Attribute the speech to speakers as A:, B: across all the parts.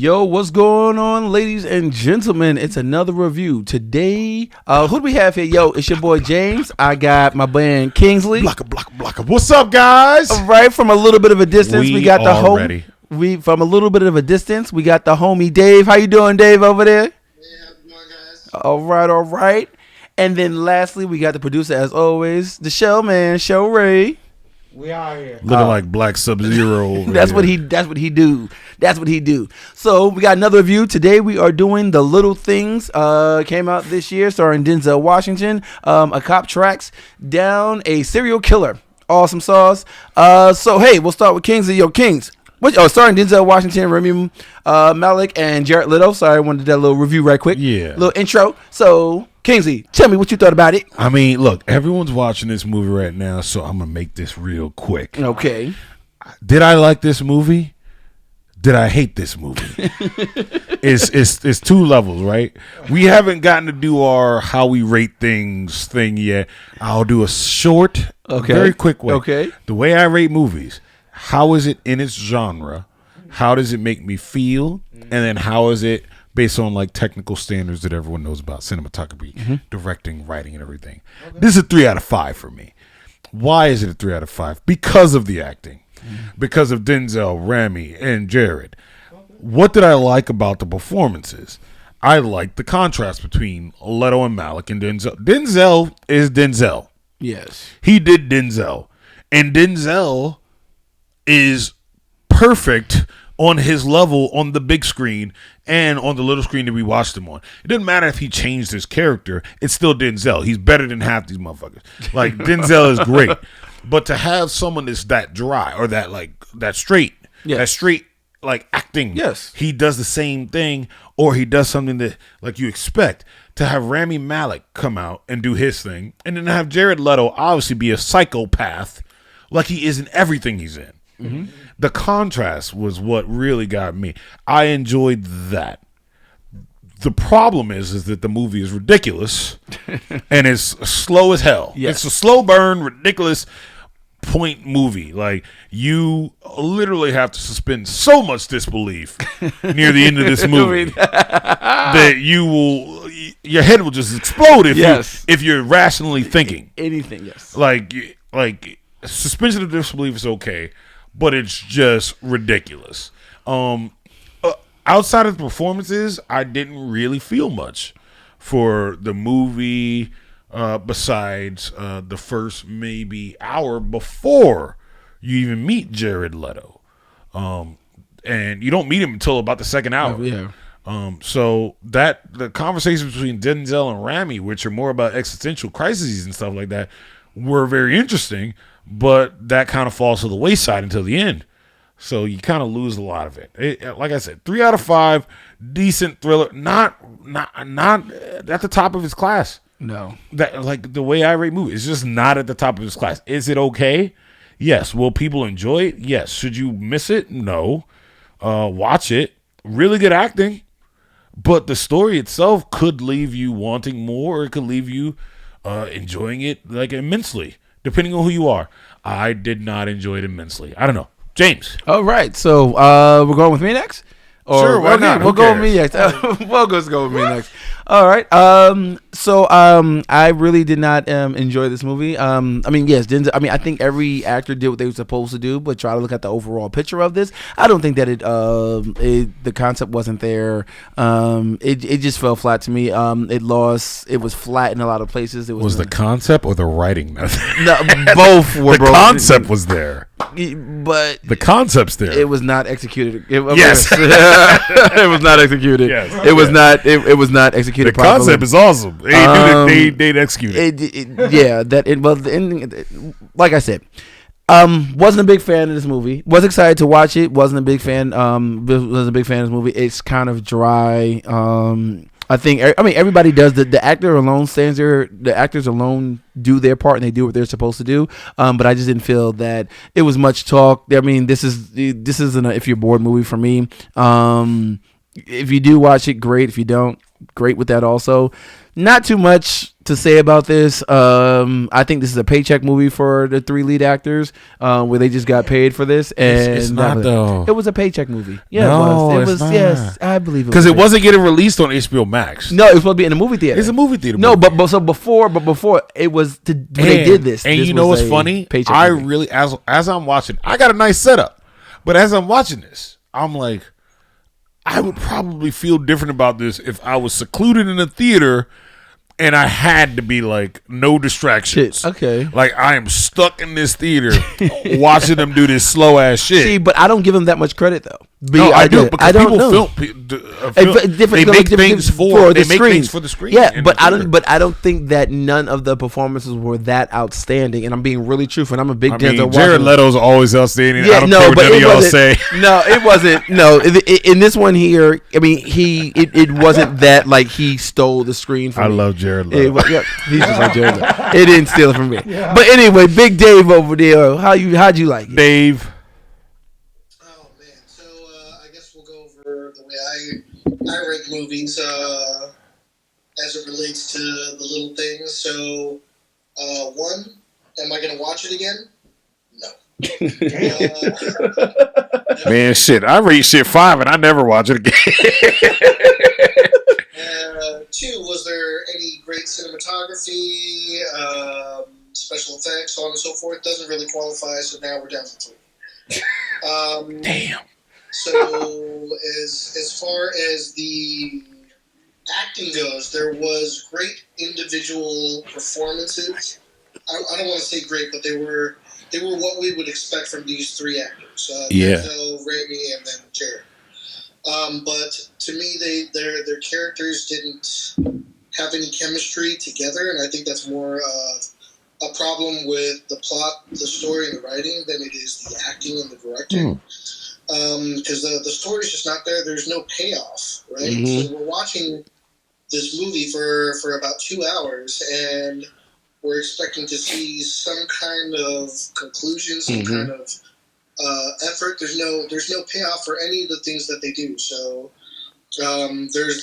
A: Yo, what's going on, ladies and gentlemen? It's another review. Today, who do we have here? Yo, it's your boy James. I got my band Kingsley.
B: Blocker. What's up, guys?
A: All right, from a little bit of a distance, we got the
B: ready.
A: From a little bit of a distance, we got the homie Dave. How you doing, Dave, over there?
C: Hey, how's it going, guys?
A: All right. And then lastly, we got the producer, as always, the Shell Man, Shell Ray.
D: We are here.
B: Looking like Black Sub-Zero over
A: That's
B: here.
A: what he do. So we got another review. Today we are doing The Little Things. Came out this year, starring Denzel Washington. A cop tracks down a serial killer. Awesome sauce. So hey, we'll start with Kingsley. Yo, Kings. Starring Denzel Washington, Rami Malek, and Jared Leto. Sorry, I wanted to do that little review right quick.
B: Yeah.
A: Little intro. So Kingsley, tell me what you thought about it.
B: I mean, look, everyone's watching this movie right now, so I'm going to make this real quick.
A: Okay.
B: Did I like this movie? Did I hate this movie? It's two levels, right? We haven't gotten to do our how we rate things thing yet. I'll do a short, very quick way.
A: Okay.
B: The way I rate movies, how is it in its genre? How does it make me feel? And then how is it based on like technical standards that everyone knows about, cinematography, directing, writing, and everything. Okay. This is a 3 out of 5 for me. Why is it a 3 out of 5? Because of the acting, because of Denzel, Rami, and Jared. What did I like about the performances? I liked the contrast between Leto and Malik and Denzel. Denzel is Denzel.
A: Yes.
B: He did Denzel. And Denzel is perfect on his level on the big screen and on the little screen that we watched him on. It doesn't matter if he changed his character. It's still Denzel. He's better than half these motherfuckers. Like, Denzel is great. But to have someone that's that dry or that straight, like acting.
A: Yes.
B: He does the same thing or he does something that like you expect. To have Rami Malek come out and do his thing and then have Jared Leto obviously be a psychopath like he is in everything he's in. Mm-hmm. The contrast was what really got me. I enjoyed that. The problem is that the movie is ridiculous and it's slow as hell. Yes. It's a slow burn, ridiculous point movie. Like, you literally have to suspend so much disbelief near the end of this movie that your head will just explode if you're rationally thinking
A: anything. Yes.
B: Like suspension of disbelief is okay, but it's just ridiculous. Outside of the performances, I didn't really feel much for the movie besides the first maybe hour before you even meet Jared Leto. And you don't meet him until about the second hour.
A: Yeah.
B: So the conversations between Denzel and Rami, which are more about existential crises and stuff like that, were very interesting. But that kind of falls to the wayside until the end. So you kind of lose a lot of it. Like I said, 3 out of 5, decent thriller. Not at the top of his class.
A: No.
B: That, like, the way I rate movies, it's just not at the top of his class. Is it okay? Yes. Will people enjoy it? Yes. Should you miss it? No. Watch it. Really good acting. But the story itself could leave you wanting more, or it could leave you enjoying it like immensely. Depending on who you are. I did not enjoy it immensely. I don't know. James.
A: All right. So we're going with me next?
B: Sure, why not?
A: We'll go with me next. We'll just go with me next. All right. So I really did not enjoy this movie. I mean, yes, Denzel. I mean, I think every actor did what they were supposed to do, but try to look at the overall picture of this. I don't think that the concept wasn't there. It just fell flat to me. It was flat in a lot of places. It was
B: the concept or the writing method?
A: No, both were.
B: The concept was there,
A: but
B: the concept's there.
A: It was not executed.
B: Yes.
A: It was not executed.
B: Yes.
A: It was not. It was not executed.
B: The concept is awesome. They'd execute
A: it. Well, the ending, like I said, wasn't a big fan of this movie. Was excited to watch it. Wasn't a big fan. Was a big fan of this movie. It's kind of dry. I think. I mean, everybody does. The actor alone stands there. The actors alone do their part and they do what they're supposed to do. But I just didn't feel that it was much talk. I mean, this isn't a if you're bored movie for me. If you do watch it, great. If you don't, great with that also. Not too much to say about this. I think this is a paycheck movie for the three lead actors, where they just got paid for this, and
B: It's not, though.
A: It was a paycheck movie. Yeah,
B: No,
A: it was. It
B: it's
A: was.
B: not.
A: Yes, I believe it
B: Because
A: was
B: it wasn't getting released on HBO Max.
A: No, it was supposed to be in a movie theater.
B: It's a movie theater.
A: No,
B: movie.
A: but before it was when they did this.
B: And
A: this
B: you know
A: was
B: what's
A: a
B: funny?
A: paycheck
B: I
A: movie.
B: really, as I'm watching, I got a nice setup. But as I'm watching this, I'm like, I would probably feel different about this if I was secluded in a theater and I had to be like, no distractions.
A: Shit, okay.
B: Like, I am stuck in this theater watching them do this slow ass shit.
A: See, but I don't give them that much credit though.
B: No, I do, because
A: I don't
B: people
A: know.
B: they make things for the screen.
A: Yeah, but I don't think that none of the performances were that outstanding. And I'm being really truthful. And I'm a big Denzel.
B: Jared Leto's always outstanding.
A: Yeah,
B: I don't care what none of y'all
A: wasn't.
B: say.
A: No, it wasn't. No, in this one here, I mean, it wasn't that like he stole the screen from me.
B: I love Jared Leto.
A: He's just like Jared Leto. It didn't steal it from me. Yeah. But anyway, Big Dave over there. How'd you like it?
B: Dave?
C: Oh man, so I guess we'll go over the way I rank movies as it relates to the little things. So, one, am I gonna watch it again? No.
B: Man, shit, I rate shit 5 and I never watch it again.
C: Two, was there any great cinematography, special effects, so on and so forth? Doesn't really qualify, so now we're down to 3.
B: Damn.
C: So as far as the acting goes, there was great individual performances. I don't want to say great, but they were what we would expect from these three actors. Denzel, Raimi, and then Jared. But to me, their characters didn't have any chemistry together, and I think that's more a problem with the plot, the story, and the writing than it is the acting and the directing. Because the story's just not there. There's no payoff, right? Mm-hmm. So we're watching this movie for about 2 hours, and we're expecting to see some kind of conclusion, some kind of effort. There's no payoff for any of the things that they do. So there's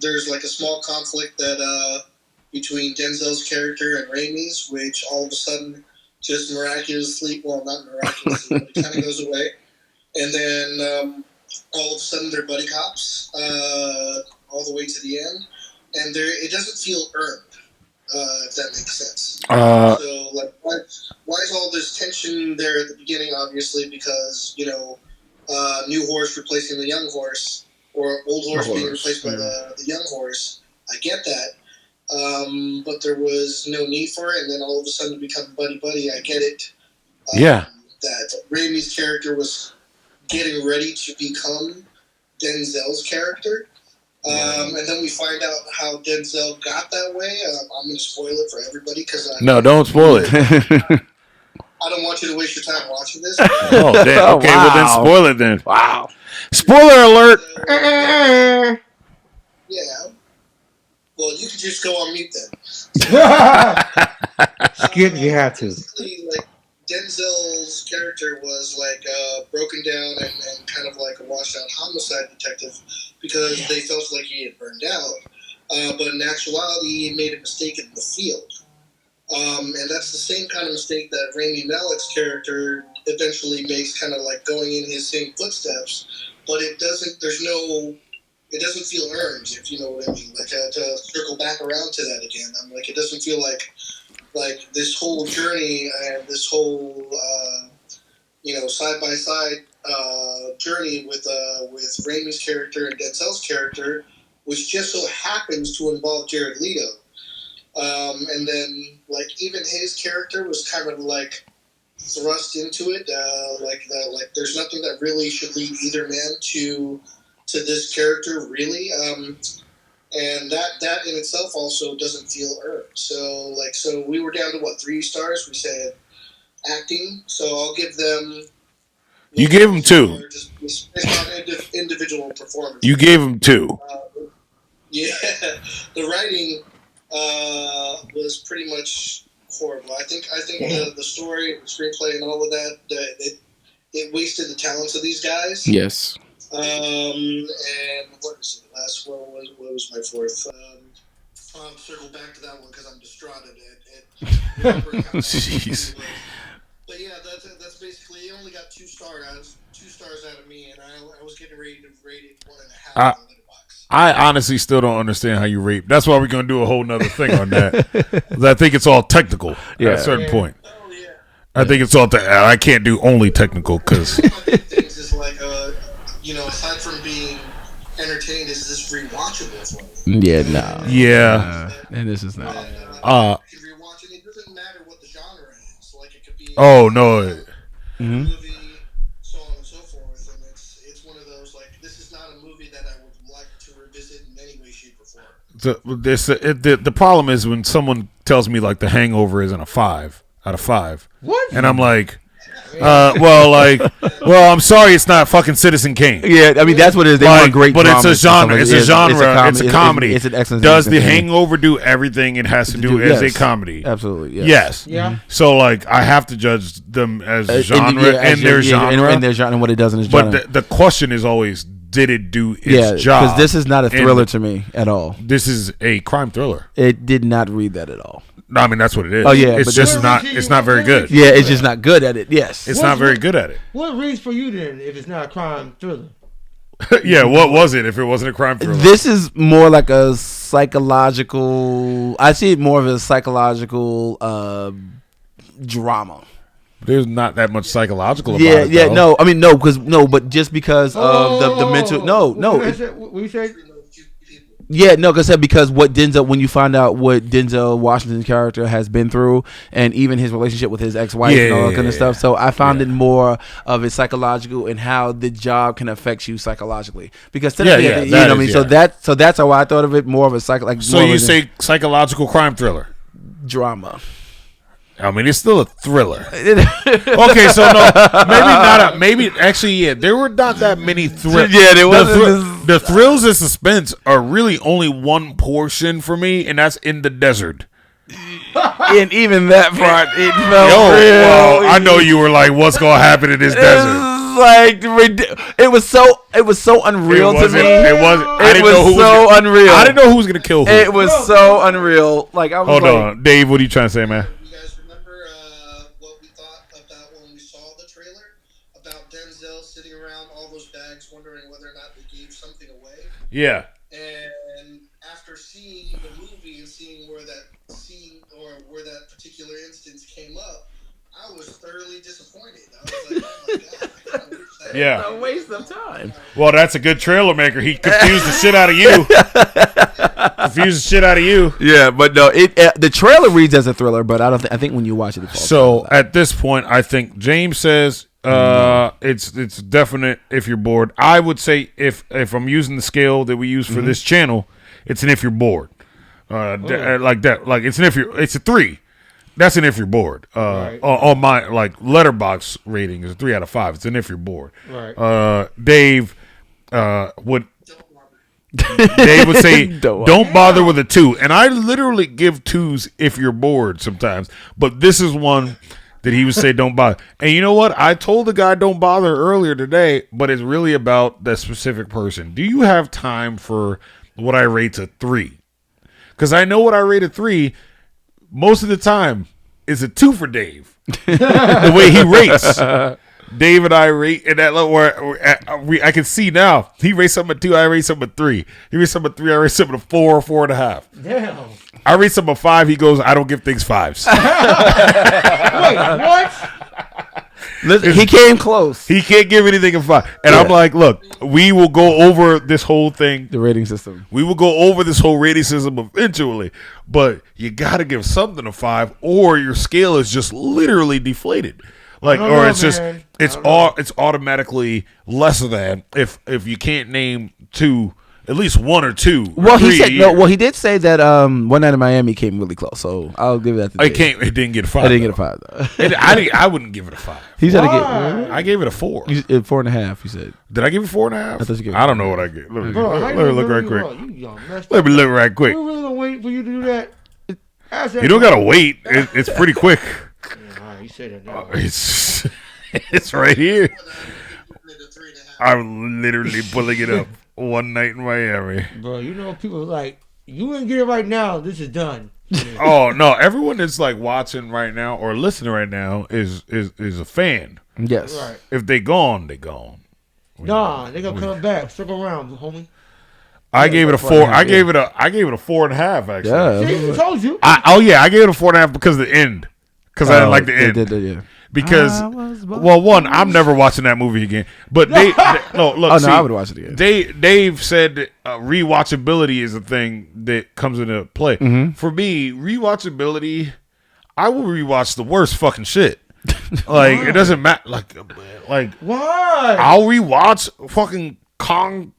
C: there's like a small conflict that between Denzel's character and Raimi's, which all of a sudden just miraculously, well, not miraculously, but it kind of goes away. And then all of a sudden they're buddy cops all the way to the end, and it doesn't feel earned. If that makes sense. So, like, why is all this tension there at the beginning? Obviously, because new horse replacing the young horse, or old horse being replaced by the young horse. I get that, but there was no need for it, and then all of a sudden become buddy. I get it. That Raimi's character was getting ready to become Denzel's character. And then we find out how Denzel got that way. I'm going to spoil it for everybody because
B: no, don't spoil it.
C: I don't want you to waste your time watching this.
B: Oh, damn. Okay, well then spoil it then. Wow. Spoiler alert.
C: Yeah. Well, you can just go on mute then.
D: Skip, you have to.
C: Like, Denzel's character was like broken down and kind of like a washed out homicide detective because they felt like he had burned out. But in actuality, he made a mistake in the field. And that's the same kind of mistake that Rami Malek's character eventually makes, kind of like going in his same footsteps. But it doesn't feel earned, if you know what I mean. Like, to circle back around to that again, I'm like, it doesn't feel like this whole journey and this whole side by side journey with Raimi's character and Denzel's character, which just so happens to involve Jared Leto, and then like even his character was kind of like thrust into it, like there's nothing that really should lead either man to this character really. And that in itself also doesn't feel earned. So we were down to 3 stars? We said acting. So I'll give them.
B: You gave them 2.
C: Just based on individual performance.
B: You gave them 2.
C: Yeah, the writing was pretty much horrible. I think the story, the screenplay, and all of that, it wasted the talents of these guys.
A: Yes.
C: And what is it? What was my fourth? I'll circle back to that one because I'm distraught at remembering how
B: Jeez.
C: But yeah, that's basically. It only got 2 stars out of me, and I was getting ready to rate it 1.5 on Letterboxd.
B: I honestly still don't understand how you rate. That's why we're going to do a whole nother thing on that. 'Cause I think it's all technical at a certain point.
C: Oh yeah.
B: I think it's all. I can't do only technical because.
C: One of the things is like, aside from being entertained, is this rewatchable for me?
A: Yeah, no.
B: Yeah.
A: And this is not.
C: You can rewatch it. It doesn't matter what the genre is. Like it could be.
B: Oh no.
C: A movie, so on and so forth, and it's one of those like this is not a movie that I would like to revisit in any way, shape, or form.
B: The problem is when someone tells me like The Hangover isn't a 5 out of 5.
D: What?
B: And I'm like, I'm sorry, it's not fucking Citizen Kane.
A: Yeah, I mean that's what it is. They want great
B: but it's
A: drama
B: a
A: and stuff
B: genre.
A: like
B: It's
A: that.
B: a genre. It's a comedy.
A: It's an excellent.
B: Does The
A: entertainment.
B: Hangover do everything it has to do as a comedy?
A: Absolutely. Yes.
B: Yes.
D: Yeah.
B: So like, I have to judge them as genre
A: as
B: and their genre.
A: and their genre and what it does in its genre.
B: But the question is always, did it do its job?
A: Because this is not a thriller to me at all.
B: This is a crime thriller.
A: It did not read that at all.
B: No, I mean that's what it is.
A: Oh, yeah,
B: it's
A: but
B: just
D: this-
B: not. It's not very good.
A: Yeah, it's just not good at it. Yes.
B: It's not very good at it.
D: What reads for you then if it's not a crime thriller?
B: Yeah, what was it if it wasn't a crime thriller?
A: This is more like a psychological. I see it more of a psychological drama.
B: There's not that much psychological about
A: Yeah,
B: it.
A: yeah,
B: though.
A: no, but just because of the mental. No.
D: What you say?
A: Yeah, no, because what Denzel, when you find out what Denzel Washington's character has been through, and even his relationship with his ex-wife and all that kind of stuff, so I found it more of a psychological and how the job can affect you psychologically. Because technically, you know what I mean. So that's how I thought of it, more of a
B: So you say psychological crime thriller?
A: drama.
B: I mean, it's still a thriller. Okay, so no, maybe not. Maybe actually, yeah, there were not that many thrills.
A: Yeah, there wasn't.
B: The thrills and suspense are really only one portion for me, and that's in the desert.
A: And even that part, it felt real.
B: Well, I know you were like, "What's gonna happen in this desert?"
A: Like it was so unreal to me.
B: It was. I didn't know who
A: so unreal.
B: I didn't know who was gonna kill who.
A: It was so unreal. Like I was
B: Hold
A: like,
B: on, Dave. What are you trying to say, man?
C: You guys remember what we thought about when we saw the trailer about Denzel sitting around all those bags, wondering whether or not they gave something away?
B: Yeah.
C: And after seeing the movie and seeing where that scene or where that particular instance came up, I was thoroughly disappointed. I was like, oh my god, I kinda wish that
B: Yeah.
A: a waste of time.
B: Well, that's a good trailer maker. He confused the shit out of you. Confused the shit out of you.
A: Yeah, but no, the trailer reads as a thriller, but I don't. I think when you watch it, it falls
B: So at this point, I think James says it's definite if you're bored. I would say if I'm using the scale that we use for this channel, it's an if you're bored. Like that. Like it's a 3. That's an if you're bored.
D: Right.
B: On my like letterbox rating is a 3 out of 5. It's an if you're bored.
D: Right.
B: Dave would Dave would say don't bother with a 2, and I literally give 2s if you're bored sometimes. But this is one that he would say don't bother. And you know what? I told the guy don't bother earlier today, but it's really about that specific person. Do you have time for what I rate a 3? Because I know what I rate a 3. Most of the time, it's a 2 for Dave. The way he rates. Dave and I rate in that level where I can see now. He rates something at 2, I rate something at 3. He rates something at 3, I rate something at 4, 4.5.
D: Damn.
B: I rate something at 5, he goes, I don't give things 5s.
D: Wait, what?
A: Listen, he came close.
B: He can't give anything a 5. And I'm like, look, we will go over this whole thing.
A: The rating system.
B: We will go over this whole rating system eventually. But you got to give something a 5 or your scale is just literally deflated. Like, or it's just it's automatically lesser than if you can't name 2, at least 1 or 2.
A: Well, he said no. Well, he did say that One Night in Miami came really close, so I'll give that to Dave.
B: It didn't get a 5.
A: I didn't get a 5 though.
B: I wouldn't give it a 5.
A: He said
B: I gave it a 4.
A: 4.5. He said.
B: Did I give it 4.5?
A: I thought you gave it
B: I don't know what I gave. Let me look right quick.
D: Let
B: Let me look right quick.
D: We really gonna wait for you to do that.
B: You don't gotta wait. It's pretty quick.
D: All right, you said that now.
B: It's right here.
C: Giving it a 3.5.
B: I'm literally pulling it up. One Night in Miami.
D: Bro, you know people like you ain't get it right now. This is done.
B: Oh no! Everyone that's like watching right now or listening right now is a fan.
A: Yes.
D: Right.
B: If they gone, they gone.
D: Nah, they gonna come back. Circle around, homie.
B: I gave it a 4. I gave it a 4.5. Actually.
A: Yeah.
D: See, I told you.
B: I gave it a 4.5 because of the end. Because I didn't like the end.
A: Yeah.
B: Because one, I'm never watching that movie again. But they no look.
A: Oh
B: see,
A: no, I would watch it again.
B: Dave said that, rewatchability is a thing that comes into play.
A: Mm-hmm.
B: For me, rewatchability, I will rewatch the worst fucking shit. Like it doesn't matter. Like
D: Why?
B: I'll rewatch fucking Skull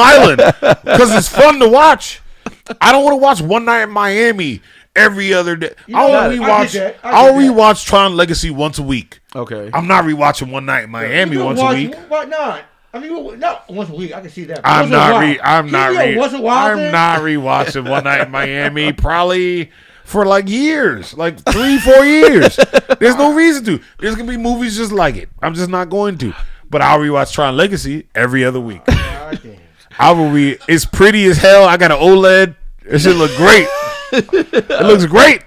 B: Island because it's fun to watch. I don't want to watch One Night in Miami every other day. I'll rewatch Tron Legacy once a week.
A: Okay.
B: I'm not rewatching One Night in Miami once a week.
D: Why not? I mean, not once a week. I can see that.
B: I'm not rewatching One Night in Miami probably for like years, like 3-4 years. There's no reason to. There's gonna be movies just like it. I'm just not going to. But I'll rewatch Tron Legacy every other week. I will It's pretty as hell. I got an OLED. It should look great. It looks great.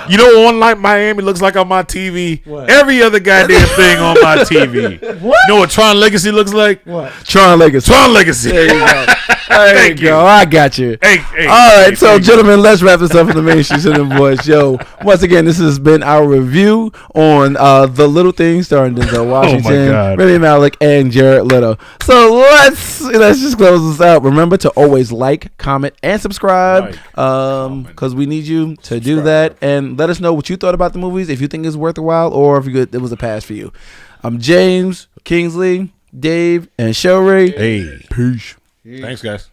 B: You know what One Night in Miami looks like on my TV?
D: What?
B: Every other goddamn thing on my TV.
D: What?
B: You know what Tron Legacy looks like?
D: What?
A: Tron Legacy.
B: Tron Legacy.
A: There you go. There you go. I got you.
B: Hey,
A: all right, so gentlemen, let's wrap this up for the Main Street Cinema Boys. Yo, once again, this has been our review on The Little Things, starring Denzel Washington, Rami Malek, and Jared Leto. So let's just close this out. Remember to always like, comment, and subscribe, because we need you to do that. And let us know what you thought about the movies, if you think it's worth a while, or if it was a pass for you. I'm James, Kingsley, Dave, and Showray.
B: Hey,
A: peace.
B: Thanks, guys.